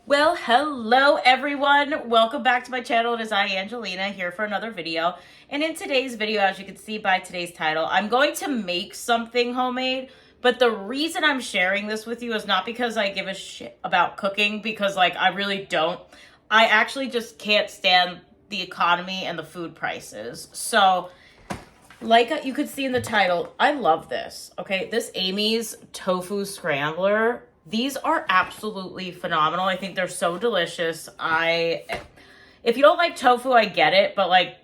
Well, hello everyone. Welcome back to my channel. It is I, Angelina, here for another video. And in today's video, as you can see by today's title, I'm going to make something homemade. But the reason I'm sharing this with you is not because I give a shit about cooking, because I really don't. I actually just can't stand the economy and the food prices. So like you could see in the title, I love this. Okay, this Amy's Tofu Scrambler. These are absolutely phenomenal. I think they're so delicious. If you don't like tofu, I get it, but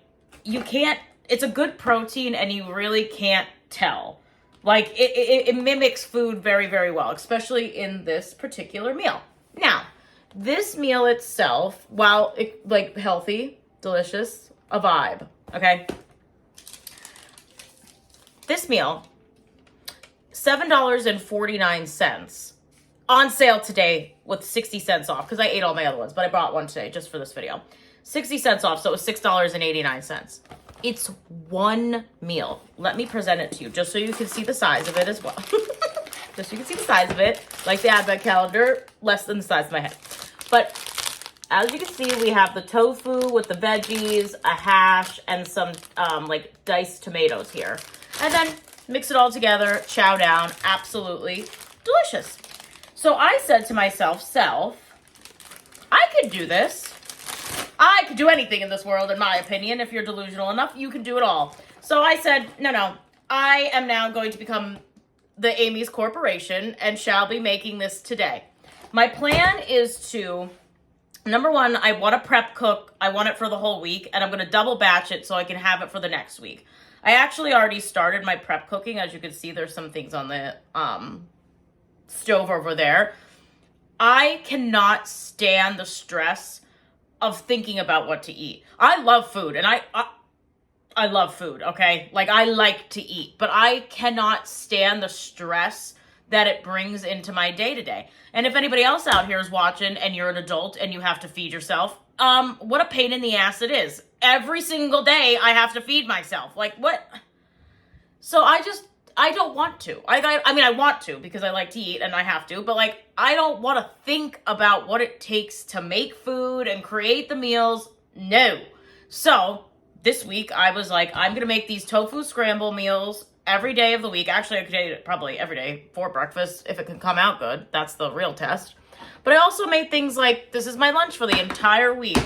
you can't, it's a good protein and you really can't tell. It mimics food very, very well, especially in this particular meal. Now, this meal itself, while healthy, delicious, a vibe, okay? This meal, $7.49. On sale today with 60 cents off, because I ate all my other ones, but I bought one today just for this video. 60 cents off, so it was $6.89. It's one meal. Let me present it to you, just so you can see the size of it as well. Just so you can see the size of it, like the advent calendar, less than the size of my head. But as you can see, we have the tofu with the veggies, a hash, and some diced tomatoes here. And then mix it all together, chow down, absolutely delicious. So I said to myself, I could do this. I could do anything in this world, in my opinion. If you're delusional enough, you can do it all. So I said, no, I am now going to become the Amy's Corporation and shall be making this today. My plan is to, number one, I want to prep cook. I want it for the whole week, and I'm going to double batch it so I can have it for the next week. I actually already started my prep cooking. As you can see, there's some things on the stove over there. I cannot stand the stress of thinking about what to eat. I love food, and I love food, okay? I like to eat, but I cannot stand the stress that it brings into my day-to-day. And if anybody else out here is watching and you're an adult and you have to feed yourself, what a pain in the ass it is. Every single day I have to feed myself. What? So I don't want to. I mean, I want to because I like to eat and I have to, but I don't want to think about what it takes to make food and create the meals. No. So this week I was I'm going to make these tofu scramble meals every day of the week. Actually, I could eat it probably every day for breakfast if it can come out good. That's the real test. But I also made things this is my lunch for the entire week.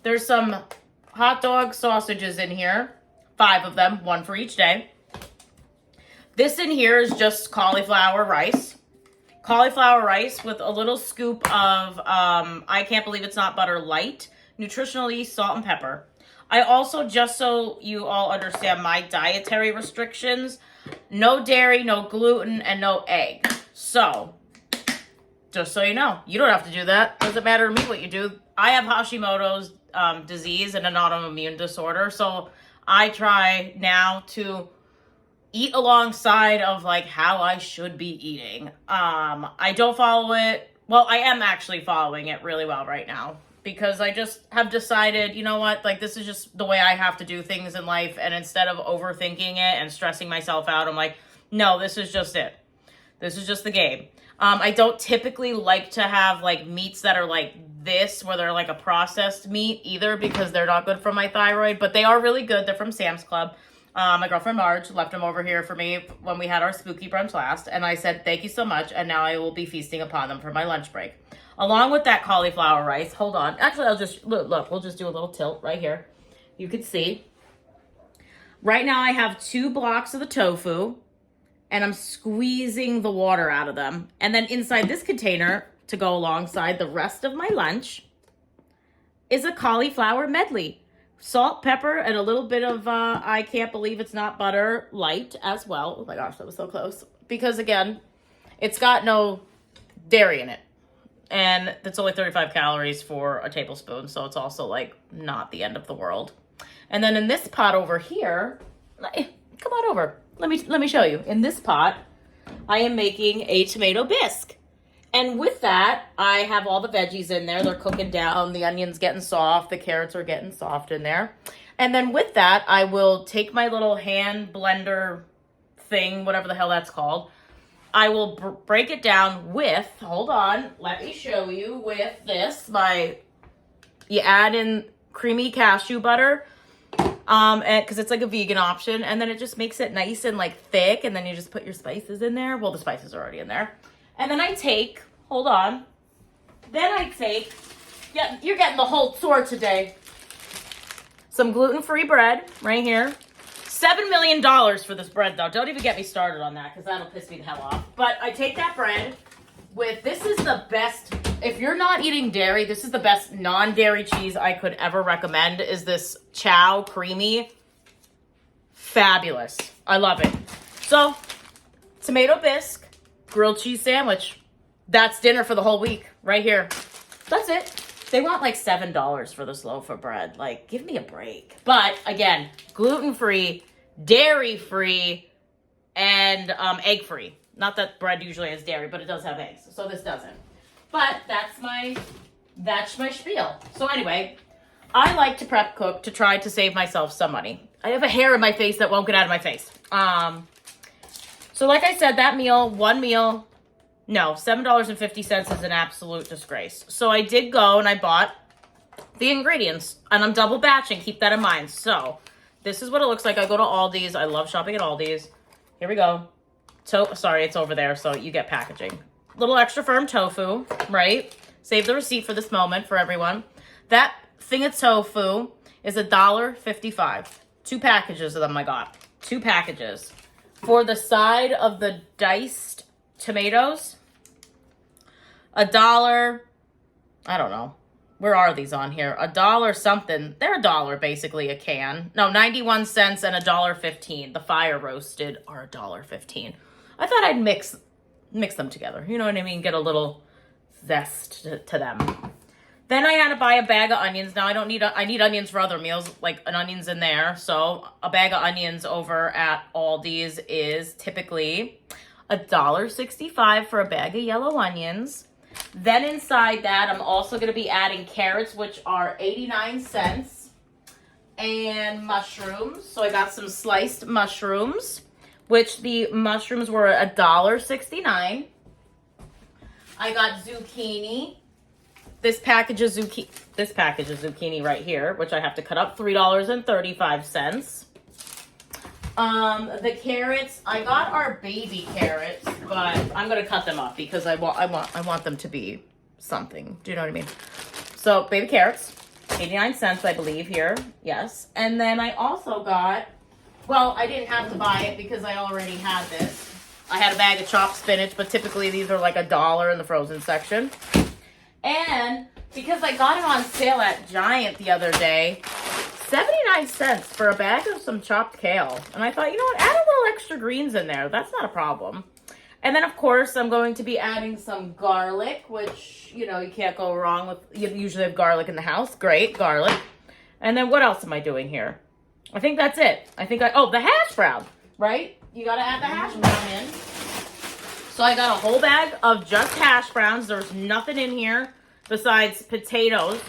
There's some hot dog sausages in here, 5 of them, 1 for each day. This in here is just cauliflower rice. Cauliflower rice with a little scoop of, I can't believe it's not butter, light, nutritional yeast, salt, and pepper. I also, just so you all understand my dietary restrictions, no dairy, no gluten, and no egg. So, just so you know, you don't have to do that. Doesn't matter to me what you do. I have Hashimoto's disease and an autoimmune disorder, so I try now to eat alongside of how I should be eating. I don't follow it. Well, I am actually following it really well right now because I just have decided, you know what, this is just the way I have to do things in life. And instead of overthinking it and stressing myself out, I'm no, this is just it. This is just the game. I don't typically like to have meats that are this, where they're a processed meat either, because they're not good for my thyroid, but they are really good. They're from Sam's Club. My girlfriend Marge left them over here for me when we had our spooky brunch last, and I said, thank you so much, and now I will be feasting upon them for my lunch break. Along with that cauliflower rice, hold on. Actually, I'll just, look, we'll just do a little tilt right here. You can see. Right now I have 2 blocks of the tofu, and I'm squeezing the water out of them. And then inside this container, to go alongside the rest of my lunch, is a cauliflower medley. Salt, pepper, and a little bit of, I can't believe it's not butter, light as well. Oh my gosh, that was so close. Because again, it's got no dairy in it. And it's only 35 calories for a tablespoon, so it's also not the end of the world. And then in this pot over here, come on over. Let me show you. In this pot, I am making a tomato bisque. And with that, I have all the veggies in there. They're cooking down. The onion's getting soft. The carrots are getting soft in there. And then with that, I will take my little hand blender thing, whatever the hell that's called, I will break it down with, hold on, let me show you with this, you add in creamy cashew butter, and because it's like a vegan option, and then it just makes it nice and like thick, and then you just put your spices in there. Well, the spices are already in there. And then I take, hold on, yeah, you're getting the whole tour today. Some gluten-free bread right here. $7 million for this bread, though. Don't even get me started on that, because that'll piss me the hell off. But I take that bread with, this is the best, if you're not eating dairy, this is the best non-dairy cheese I could ever recommend, is this Chow Creamy. Fabulous. I love it. So, tomato bisque, grilled cheese sandwich. That's dinner for the whole week, right here. That's it. They want like $7 for this loaf of bread. Like, give me a break. But, again, gluten-free, dairy-free, and egg-free. Not that bread usually has dairy, but it does have eggs. So this doesn't. But that's my spiel. So anyway, I like to prep cook to try to save myself some money. I have a hair in my face that won't get out of my face. So like I said, that meal, one meal, no, $7.50 is an absolute disgrace. So I did go and I bought the ingredients, and I'm double batching. Keep that in mind. So this is what it looks like. I go to Aldi's. I love shopping at Aldi's. Here we go. Sorry, it's over there, so you get packaging. Little extra firm tofu, right? Save the receipt for this moment for everyone. That thing of tofu is $1.55. 2 packages of them I got. 2 packages. For the side of the diced tomatoes, $1, I don't know. Where are these on here? $1 something. They're $1 basically a can. No, 91 cents and $1.15. The fire roasted are $1.15. I thought I'd mix them together. You know what I mean? Get a little zest to them. Then I had to buy a bag of onions. Now I need onions for other meals, like an onion's in there. So a bag of onions over at Aldi's is typically $1.65 for a bag of yellow onions. Then inside that, I'm also going to be adding carrots, which are 89 cents, and mushrooms. So I got some sliced mushrooms, which the mushrooms were $1.69. I got zucchini. This package of zucchini right here, which I have to cut up, $3.35. The carrots, I got our baby carrots, but I'm gonna cut them up because I want them to be something. Do you know what I mean? So baby carrots, 89 cents, I believe here. Yes. And then I also got, well, I didn't have to buy it because I already had this. I had a bag of chopped spinach, but typically these are like $1 in the frozen section. And because I got it on sale at Giant the other day, 79 cents for a bag of some chopped kale. And I thought, you know what, add a little extra greens in there. That's not a problem. And then, of course, I'm going to be adding some garlic, which, you know, you can't go wrong with. You usually have garlic in the house. Great, garlic. And then what else am I doing here? I think that's it. Oh, the hash brown, right? You got to add the hash brown in. So I got a whole bag of just hash browns. There's nothing in here besides potatoes.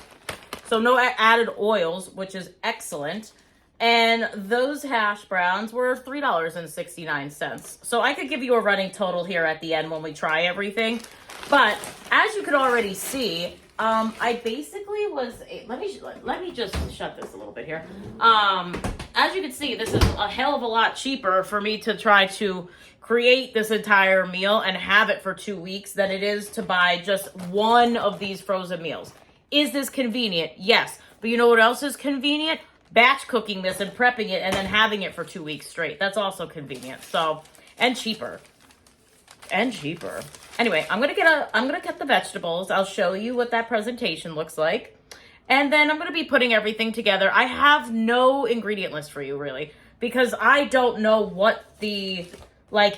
So no added oils, which is excellent. And those hash browns were $3.69. So I could give you a running total here at the end when we try everything. But as you could already see, I basically was, let me just shut this a little bit here. As you can see, this is a hell of a lot cheaper for me to try to create this entire meal and have it for 2 weeks than it is to buy just one of these frozen meals. Is this convenient? Yes. But you know what else is convenient? Batch cooking this and prepping it and then having it for 2 weeks straight. That's also convenient. So, and cheaper. Anyway, I'm gonna get the vegetables. I'll show you what that presentation looks like. And then I'm gonna be putting everything together. I have no ingredient list for you really, because I don't know what the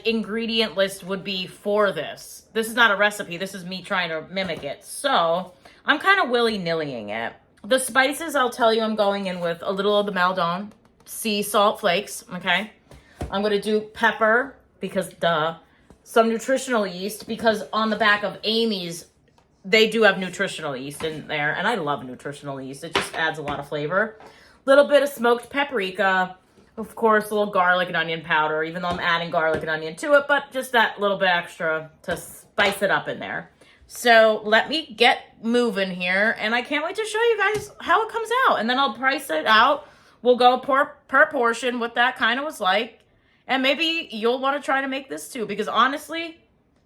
ingredient list would be for this. This is not a recipe. This is me trying to mimic it. So I'm kind of willy-nillying it. The spices, I'll tell you, I'm going in with a little of the Maldon sea salt flakes, okay? I'm going to do pepper, because duh. Some nutritional yeast, because on the back of Amy's, they do have nutritional yeast in there, and I love nutritional yeast. It just adds a lot of flavor. Little bit of smoked paprika, Of course, a little garlic and onion powder, even though I'm adding garlic and onion to it, but just that little bit extra to spice it up in there. So let me get moving here, and I can't wait to show you guys how it comes out. And then I'll price it out. We'll go per portion what that kind of was like. And maybe you'll want to try to make this too, because honestly,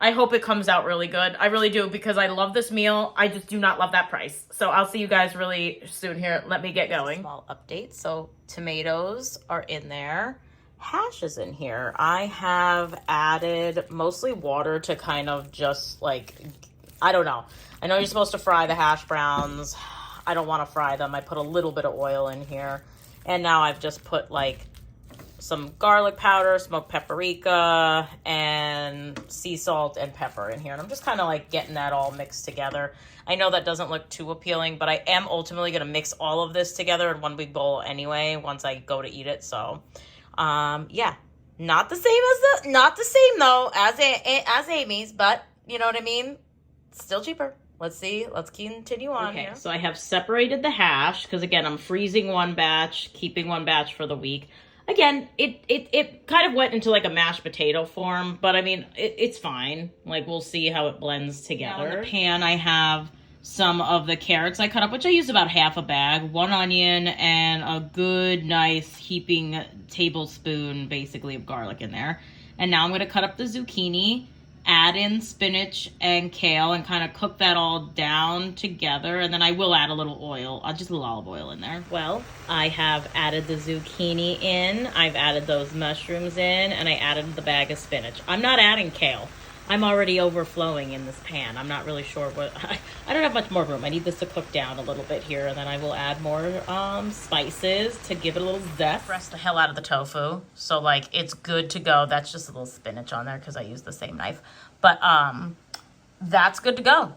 I hope it comes out really good. I really do, because I love this meal. I just do not love that price. So I'll see you guys really soon here. Let me get going. Small update. So tomatoes are in there. Hash is in here. I have added mostly water to kind of just like, I don't know. I know you're supposed to fry the hash browns. I don't want to fry them. I put a little bit of oil in here. And now I've just put like some garlic powder, smoked paprika, and sea salt and pepper in here. And I'm just kind of like getting that all mixed together. I know that doesn't look too appealing, but I am ultimately going to mix all of this together in one big bowl anyway once I go to eat it. So, yeah, not the same though as Amy's, but you know what I mean? Still cheaper. Let's see. Let's continue on here. So I have separated the hash because, again, I'm freezing one batch, keeping one batch for the week. Again, it kind of went into like a mashed potato form, but I mean, it's fine. Like, we'll see how it blends together. Now in the pan, I have some of the carrots I cut up, which I use about half a bag, 1 onion, and a good, nice heaping tablespoon, basically, of garlic in there. And now I'm going to cut up the zucchini, add in spinach and kale, and kind of cook that all down together. And then I will add a little oil, just a little olive oil in there. Well, I have added the zucchini in, I've added those mushrooms in, and I added the bag of spinach. I'm not adding kale. I'm already overflowing in this pan. I'm not really sure what, I don't have much more room. I need this to cook down a little bit here, and then I will add more spices to give it a little zest. Press the hell out of the tofu, so like it's good to go. That's just a little spinach on there because I use the same knife. But that's good to go.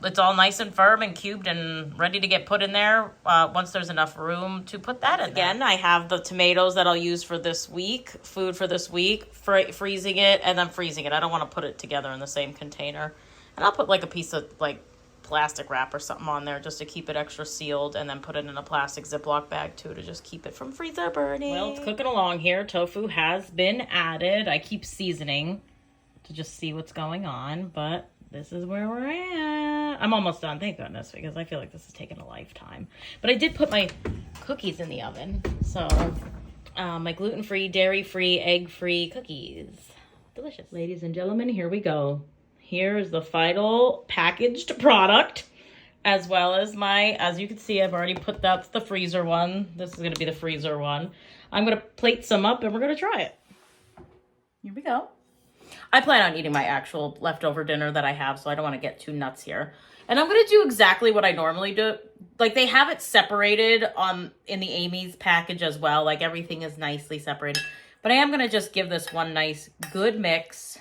It's all nice and firm and cubed and ready to get put in there once there's enough room to put that in. Again, I have the tomatoes that I'll use for this week, food for this week, freezing it and then freezing it. I don't want to put it together in the same container. And I'll put like a piece of like plastic wrap or something on there just to keep it extra sealed, and then put it in a plastic Ziploc bag too to just keep it from freezer burning. Well, it's cooking along here. Tofu has been added. I keep seasoning to just see what's going on, but this is where we're at. I'm almost done, thank goodness, because I feel like this is taking a lifetime. But I did put my cookies in the oven. So, my gluten-free, dairy-free, egg-free cookies. Delicious. Ladies and gentlemen, here we go. Here is the final packaged product, as well as as you can see, I've already put that's the freezer one. This is going to be the freezer one. I'm going to plate some up, and we're going to try it. Here we go. I plan on eating my actual leftover dinner that I have, so I don't want to get too nuts here. And I'm going to do exactly what I normally do. Like, they have it separated in the Amy's package as well. Like, everything is nicely separated. But I am going to just give this one nice, good mix.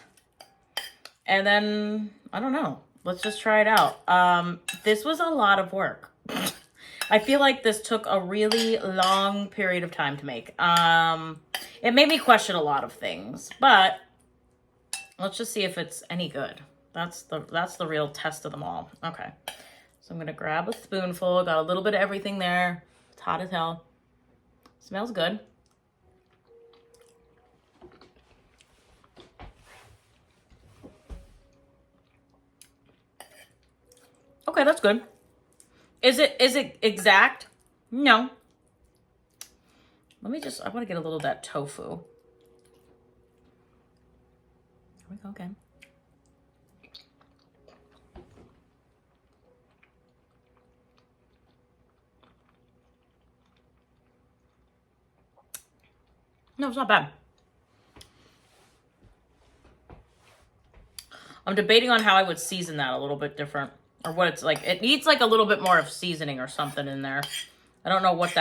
And then, I don't know. Let's just try it out. This was a lot of work. I feel like this took a really long period of time to make. It made me question a lot of things, but let's just see if it's any good. That's the real test of them all. Okay. So I'm going to grab a spoonful. Got a little bit of everything there. It's hot as hell. Smells good. Okay, that's good. Is it exact? No. I want to get a little of that tofu. Here we go again. No, it's not bad. I'm debating on how I would season that a little bit different. Or what it's like. It needs like a little bit more of seasoning or something in there. I don't know what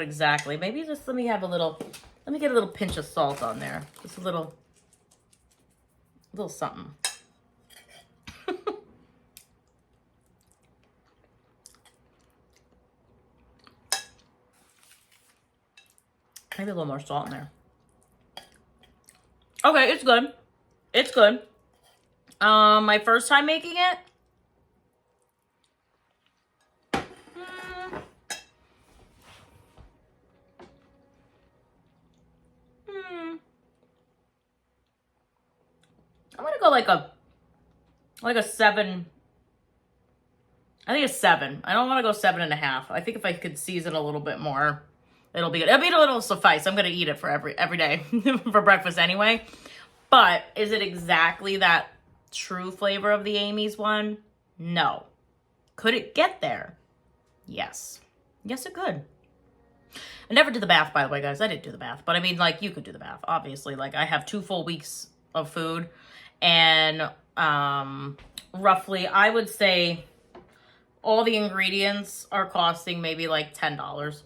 exactly. Maybe just let me get a little pinch of salt on there. Just a little something. Maybe a little more salt in there. Okay, it's good. It's good. My first time making it. like a 7. I think it's 7. I don't want to go 7.5. I think if I could season a little bit more, it'll be good. I mean, it'll suffice. I'm going to eat it for every day for breakfast anyway. But is it exactly that true flavor of the Amy's one? No. Could it get there? Yes. Yes, it could. I never did the bath, by the way, guys. I didn't do the bath. But I mean, like, you could do the bath, obviously. Like, I have 2 full weeks of food. And roughly, I would say all the ingredients are costing maybe like $10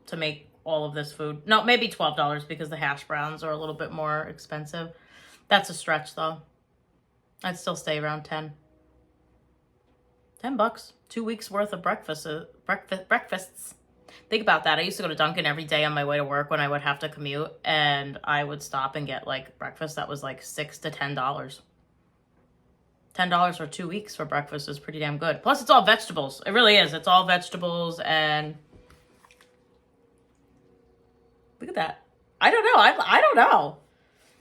to make all of this food. No, maybe $12 because the hash browns are a little bit more expensive. That's a stretch, though. I'd still stay around 10. $10. 2 weeks worth of breakfasts. Think about that. I used to go to Dunkin' every day on my way to work when I would have to commute, and I would stop and get like breakfast that was like $6 to $10. $10 for 2 weeks for breakfast is pretty damn good. Plus, it's all vegetables. It really is. It's all vegetables, and look at that. I don't know. I don't know.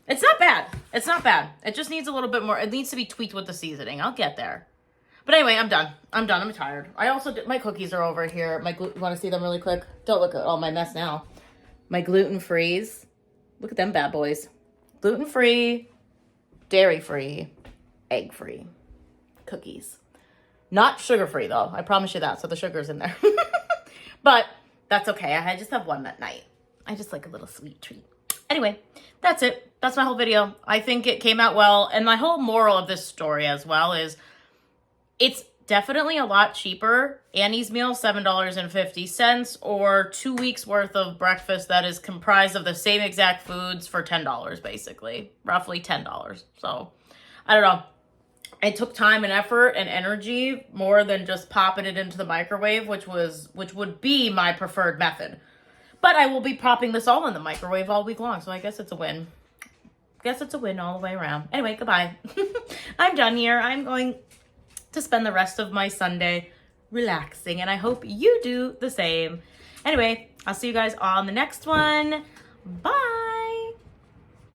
It's not bad. It's not bad. It just needs a little bit more. It needs to be tweaked with the seasoning. I'll get there. But anyway, I'm done. I'm tired. I also did, my cookies are over here. You want to see them really quick? Don't look at all my mess now. My gluten-frees. Look at them bad boys. Gluten-free, dairy-free, egg-free cookies. Not sugar-free, though. I promise you that. So the sugar's in there. But that's okay. I just have one at night. I just like a little sweet treat. Anyway, that's it. That's my whole video. I think it came out well. And my whole moral of this story as well is it's definitely a lot cheaper. Annie's meal, $7.50, or 2 weeks worth of breakfast that is comprised of the same exact foods for $10, basically. Roughly $10. So, I don't know. It took time and effort and energy more than just popping it into the microwave, which would be my preferred method. But I will be popping this all in the microwave all week long, so I guess it's a win. Guess it's a win all the way around. Anyway, goodbye. I'm done here. I'm going to spend the rest of my Sunday relaxing, and I hope you do the same. Anyway, I'll see you guys on the next one. Bye.